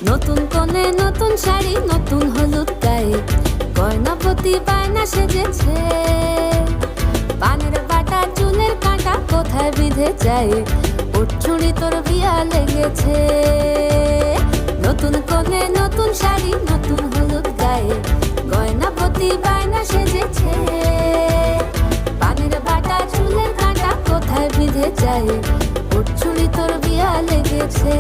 নতুন কোণে নতুন শাড়ি, নতুন হলুদ গায়ে, গয়নাপতি বায়না সেজেছে। পানের বাটা চুলের কাঁটা কোথায় বিঁধে যায়, ওর চুড়ি তোর বিয়া লেগেছে। নতুন কোণে নতুন শাড়ি, নতুন হলুদ গায়ে, গয়নাপতি বায়না সেজেছে। পানের বাটা চুলের কাঁটা কোথায় বিঁধে যায়, ওর চুড়ি তোর বিয়া লেগেছে।